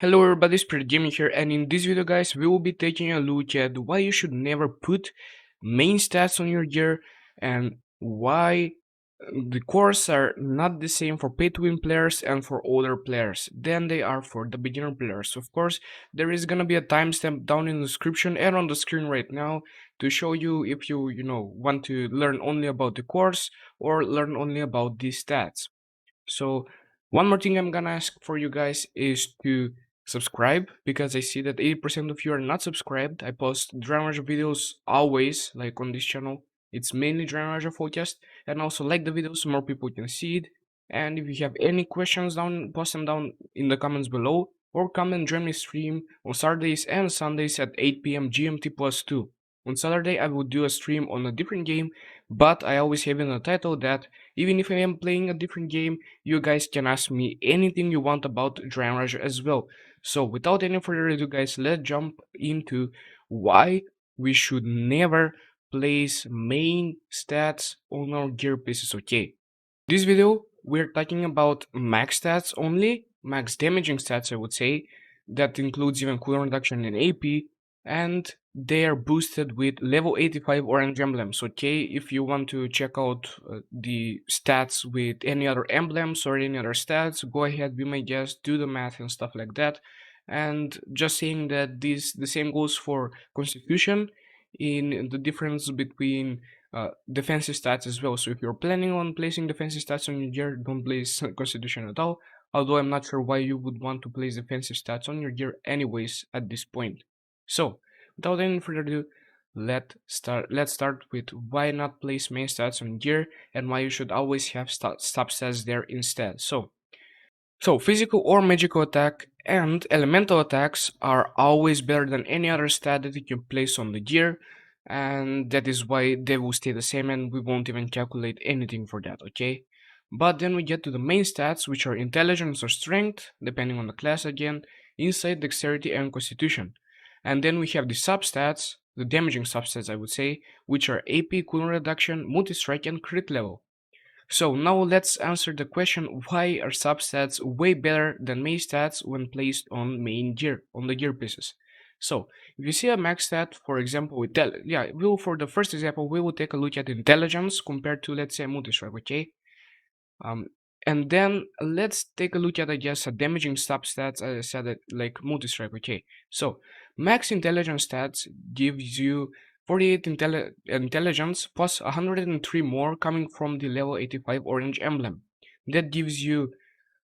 Hello everybody, SpiritGaming here, and in this video guys, we will be taking a look at why you should never put main stats on your gear and why the cores are not the same for pay-to-win players and for older players than they are for the beginner players. Of course, there is gonna be a timestamp down in the description and on the screen right now to show you if you want to learn only about the cores or learn only about these stats. So one more thing I'm gonna ask for you guys is to subscribe because I see that 80% of you are not subscribed. I post Dragon videos always, like on this channel. It's mainly Dragon focused, and also like the video so more people can see it. And if you have any questions down, post them down in the comments below, or come and join me stream on Saturdays and Sundays at 8 p.m. GMT plus 2. On Saturday I will do a stream on a different game, but I always have in the title that even if I am playing a different game, you guys can ask me anything you want about Dragon Rage as well. So without any further ado guys, let's jump into why we should never place main stats on our gear pieces. Okay, this video we're talking about max stats only, max damaging stats I would say. That includes even cooldown reduction in AP, and they are boosted with level 85 orange emblems. Okay, if you want to check out the stats with any other emblems or any other stats, go ahead, be my guest, do the math and stuff like that. And just saying that the same goes for constitution in the difference between defensive stats as well. So if you're planning on placing defensive stats on your gear, don't place constitution at all. Although I'm not sure why you would want to place defensive stats on your gear anyways at this point. So without any further ado, let's start with why not place main stats on gear and why you should always have substats there instead. So physical or magical attack and elemental attacks are always better than any other stat that you can place on the gear, and that is why they will stay the same and we won't even calculate anything for that, okay? But then we get to the main stats, which are intelligence or strength, depending on the class again, insight, dexterity, and constitution. And then we have the substats, the damaging substats I would say, which are AP, cooldown reduction, multi-strike, and crit level. So now let's answer the question, why are substats way better than main stats when placed on main gear, on the gear pieces. So if you see a max stat, for example, for the first example, we will take a look at intelligence compared to, let's say, multi-strike, okay? Um, and then let's take a look at, I guess, a damaging substats, as I said, like multi-strike, okay? So max intelligence stats gives you 48 intelligence plus 103 more coming from the level 85 orange emblem. That gives you,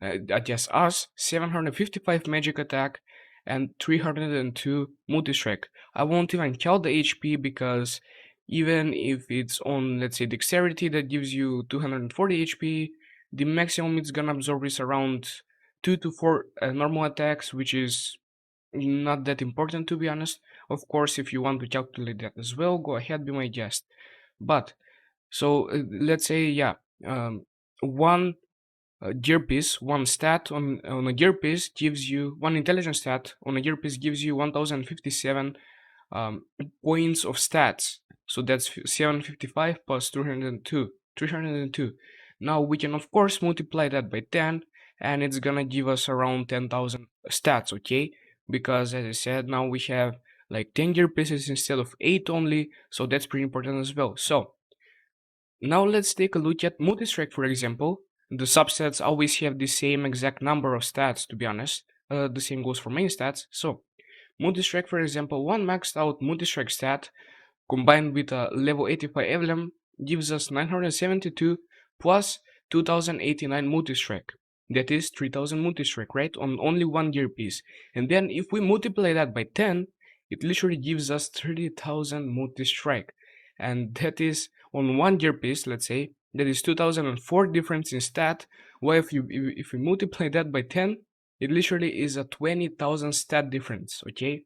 I guess, us 755 magic attack and 302 multi-strike. I won't even count the HP because even if it's on, let's say, dexterity that gives you 240 HP, the maximum it's gonna absorb is around 2 to 4 normal attacks, which is not that important to be honest. Of course, if you want to calculate that as well, go ahead, be my guest. But so let's say, yeah, one gear piece, one stat on a gear piece gives you one intelligence stat on a gear piece gives you 1057 points of stats. So that's 755 plus 302. Now we can of course multiply that by 10 and it's gonna give us around 10,000 stats, okay? Because as I said, now we have like 10 gear pieces instead of 8 only, so that's pretty important as well. So now let's take a look at multi-strike, for example. The substats always have the same exact number of stats, to be honest. The same goes for main stats. So multi-strike, for example, one maxed out multi-strike stat combined with a level 85 emblem gives us 972 plus 2089 multi-strike. That is 3000 multi-strike, right? On only one gear piece. And then if we multiply that by 10, it literally gives us 30,000 multi-strike. And that is on one gear piece, let's say, that is 2004 difference in stat. Well, if you multiply that by 10, it literally is a 20,000 stat difference, okay?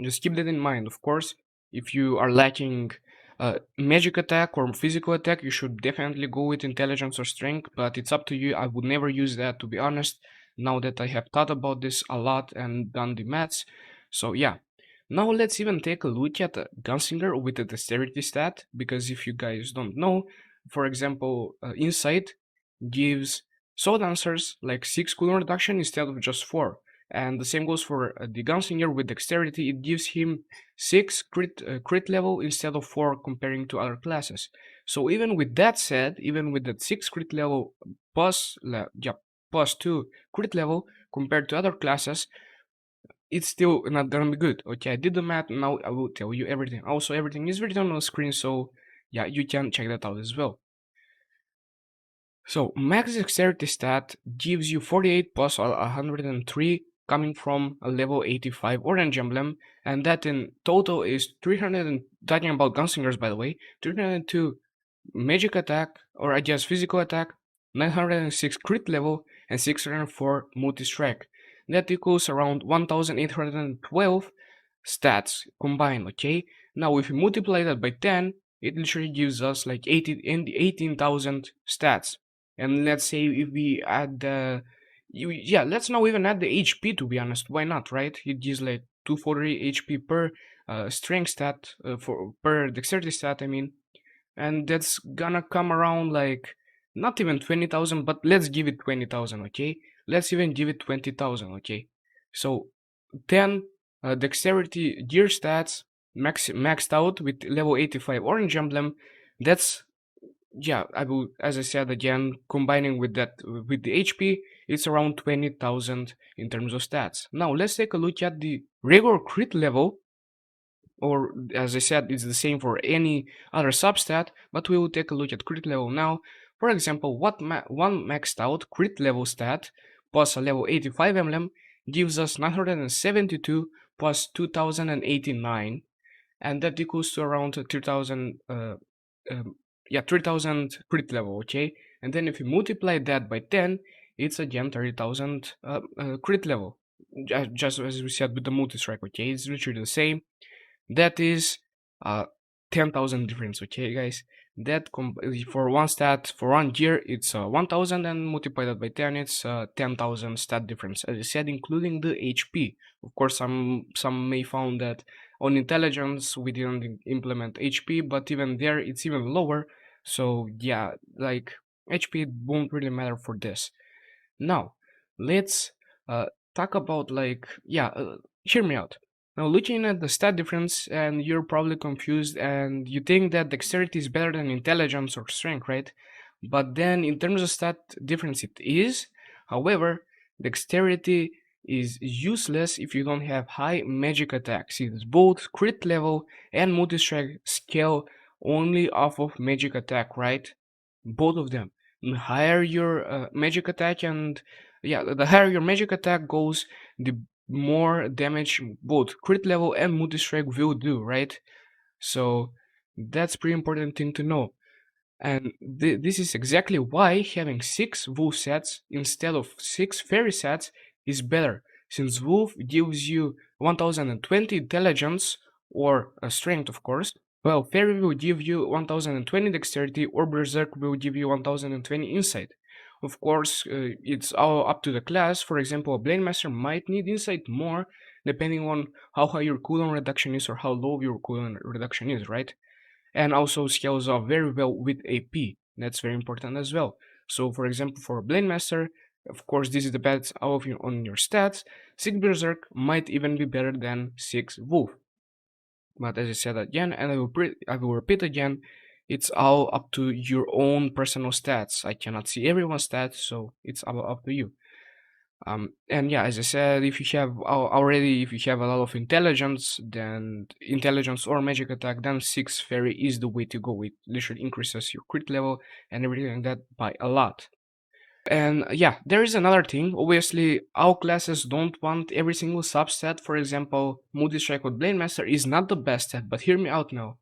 Just keep that in mind. Of course, if you are lacking magic attack or physical attack, you should definitely go with intelligence or strength, but it's up to you. I would never use that, to be honest, now that I have thought about this a lot and done the maths. So yeah, now let's even take a look at Gunslinger with the dexterity stat, because if you guys don't know, for example, Insight gives Soul Dancers like 6 cooldown reduction instead of just 4. And the same goes for the gunslinger with dexterity. It gives him 6 crit level instead of 4 comparing to other classes. So even with that said, even with that 6 crit level plus 2 crit level compared to other classes, it's still not gonna be good. Okay, I did the math, now I will tell you everything. Also, everything is written on the screen, so yeah, you can check that out as well. So max dexterity stat gives you 48 plus 103 coming from a level 85 orange emblem, and that in total is 300 and talking about gunslingers by the way, 302 magic attack, or I guess physical attack, 906 crit level, and 604 multi-strike. That equals around 1812 stats combined, okay? Now if we multiply that by 10, it literally gives us like 18,000 stats. And let's say if we add yeah, let's not even add the HP to be honest, why not, right? It gives like 240 HP per strength stat, for per dexterity stat, I mean, and that's gonna come around like not even 20,000, but let's give it 20,000, okay? Let's even give it 20,000, okay? So 10 dexterity gear stats maxed out with level 85 orange emblem. That's, yeah, I will, as I said again, combining with that with the HP, it's around 20,000 in terms of stats. Now let's take a look at the regular crit level, or as I said, it's the same for any other substat, but we will take a look at crit level now. For example, one maxed out crit level stat plus a level 85 emblem gives us 972 plus 2089, and that equals to around 3000 yeah, 3000 crit level, okay? And then if you multiply that by 10, it's again 30,000 crit level, just as we said with the multi-strike, okay? It's literally the same. That is 10,000 difference, okay guys? That for one stat for one gear it's 1000, and multiply that by 10, it's 10,000 stat difference, as I said, including the HP. Of course, some may found that on intelligence we didn't implement HP, but even there it's even lower. So yeah, like HP won't really matter for this. Now, let's talk about, like, yeah, hear me out. Now, looking at the stat difference, and you're probably confused, and you think that dexterity is better than intelligence or strength, right? But then, in terms of stat difference, it is. However, dexterity is useless if you don't have high magic attacks. Since both crit level and multi-strike scale only off of magic attack, right? Both of them. The higher your magic attack, and yeah, the higher your magic attack goes, the more damage both crit level and multi-strike will do, right? So that's pretty important thing to know. And this is exactly why having 6 wolf sets instead of 6 fairy sets is better, since wolf gives you 1020 intelligence, or strength of course, well, fairy will give you 1020 dexterity, or berserk will give you 1020 insight. Of course, it's all up to the class. For example, a blade master might need insight more depending on how high your cooldown reduction is or how low your cooldown reduction is, right? And also scales up very well with AP. That's very important as well. So for example, for Blade Master, of course this is the best out of on your stats. 6 Berserk might even be better than 6 Wolf. But as I said again, and I will repeat again, it's all up to your own personal stats. I cannot see everyone's stats, so it's all up to you. And yeah, as I said, if you have already, if you have a lot of intelligence, then intelligence or magic attack, then 6 fairy is the way to go. It literally increases your crit level and everything like that by a lot. And yeah, there is another thing. Obviously, all classes don't want every single substat. For example, multi-strike with Blade Master is not the best stat, but hear me out now.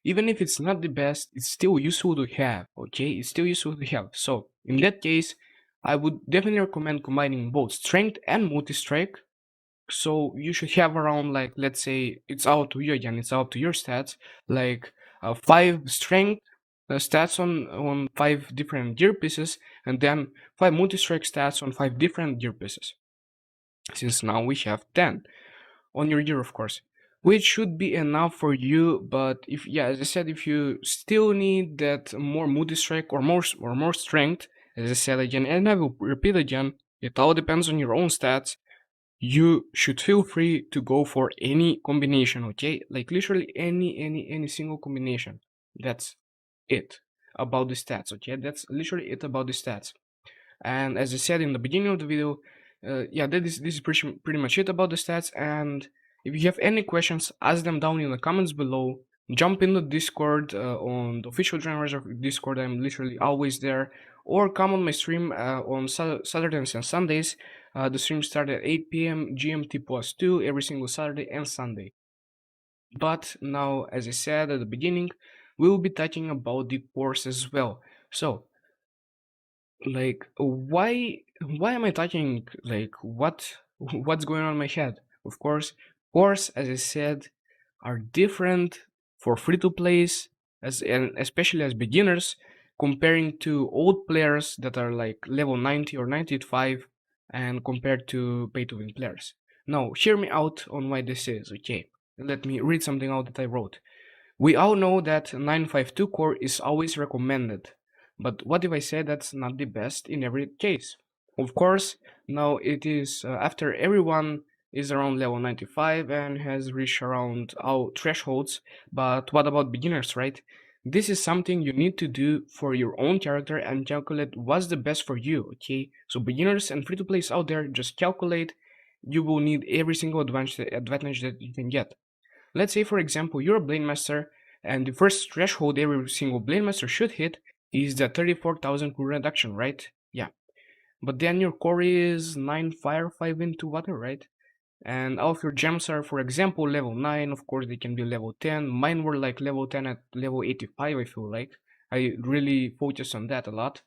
Even if it's not the best, it's still useful to have, okay? It's still useful to have. So, in that case, I would definitely recommend combining both strength and multi-strike. So you should have around, like, let's say, it's out to you again, it's out to your stats, like 5 strength stats on 5 different gear pieces, and then 5 multi-strike stats on 5 different gear pieces. Since now we have 10 on your gear, of course, which should be enough for you. But if, yeah, as I said, if you still need that more multi-strike or more strength, as I said again, and I will repeat again, it all depends on your own stats. you should feel free to go for any combination, okay? Like literally any single combination. That's it about the stats, okay? That's literally it about the stats. And as I said in the beginning of the video, yeah, this is pretty much it about the stats. And if you have any questions, ask them down in the comments below. Jump in the Discord, on the official Dragon of Discord. I'm literally always there. Or come on my stream on Saturdays and Sundays. The stream starts at 8 p.m. GMT plus 2 every single Saturday and Sunday. But now, as I said at the beginning, we will be talking about the course as well. So like why am I talking like what's going on in my head? Of course, as I said, are different for free to plays as and especially as beginners comparing to old players that are like level 90 or 95 and compared to pay to win players. Now hear me out on why this is, okay? Let me read something out that I wrote. We all know that 952 core is always recommended, but what if I say that's not the best in every case? Of course, now it is after everyone is around level 95 and has reached around all thresholds, but what about beginners, right? This is something you need to do for your own character and calculate what's the best for you, okay? So beginners and free-to-plays out there, just calculate. You will need every single advantage that you can get. Let's say, for example, you're a Blade Master, and the first threshold every single Blade Master should hit is the 34,000 core reduction, right? Yeah. But then your core is 9 fire, 5 into water, right? And all of your gems are, for example, level 9. Of course, they can be level 10. Mine were like level 10 at level 85, I feel like. I really focus on that a lot.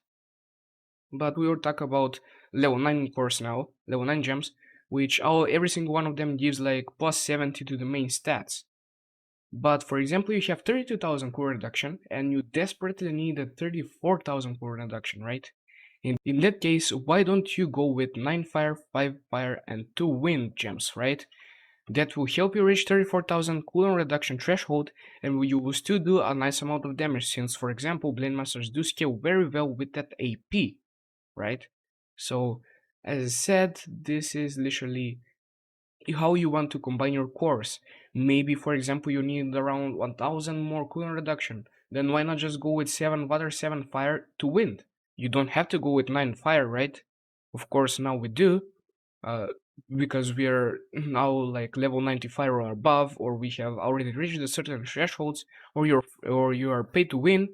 But we will talk about level 9 cores now, level 9 gems, which every single one of them gives like plus 70 to the main stats. But for example, you have 32,000 core reduction and you desperately need a 34,000 core reduction, right? In that case, why don't you go with 9 fire, 5 fire, and 2 wind gems, right? That will help you reach 34,000 cooldown reduction threshold, and you will still do a nice amount of damage since, for example, Blade Masters do scale very well with that AP, right? So, as I said, this is literally how you want to combine your cores. Maybe, for example, you need around 1000 more cooldown reduction. Then why not just go with 7 water, 7 fire to wind? You don't have to go with 9 fire, right? Of course, now we do, uh, because we are now like level 95 or above, or we have already reached the certain thresholds, or you are paid to win.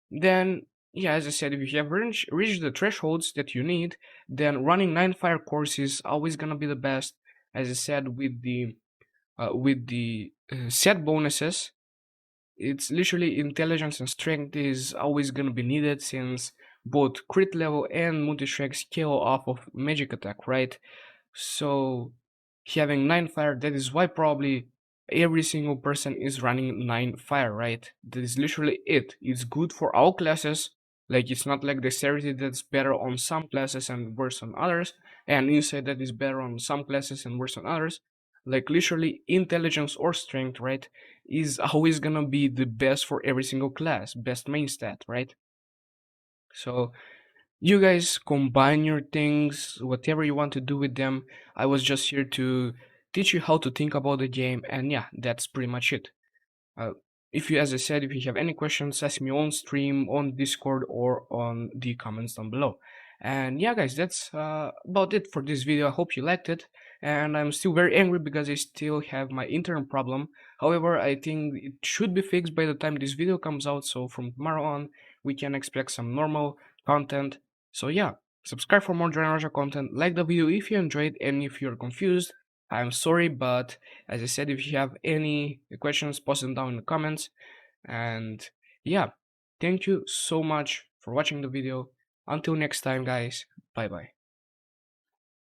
Then, yeah, as I said, if you have reached the thresholds that you need, then running 9 fire cores is always gonna be the best. As I said, with the set bonuses, it's literally intelligence and strength is always gonna be needed since both crit level and multi-strike scale off of magic attack, right? So having 9 fire, that is why probably every single person is running 9 fire, right? That is literally it. It's good for all classes. Like it's not like dexterity that's better on some classes and worse on others, and insight that is better on some classes and worse on others. Like literally intelligence or strength, right, is always gonna be the best for every single class, best main stat, right? So you guys combine your things, whatever you want to do with them. I was just here to teach you how to think about the game, and yeah, that's pretty much it. Uh, if you, as I said, if you have any questions, ask me on stream, on Discord, or on the comments down below. And yeah, guys, that's about it for this video. I hope you liked it. And I'm still very angry because I still have my internet problem. However, I think it should be fixed by the time this video comes out. So from tomorrow on, we can expect some normal content. So yeah, subscribe for more Dragon content. Like the video if you enjoyed, and if you're confused, I'm sorry, but as I said, if you have any questions, post them down in the comments. And yeah, thank you so much for watching the video. Until next time, guys. Bye bye.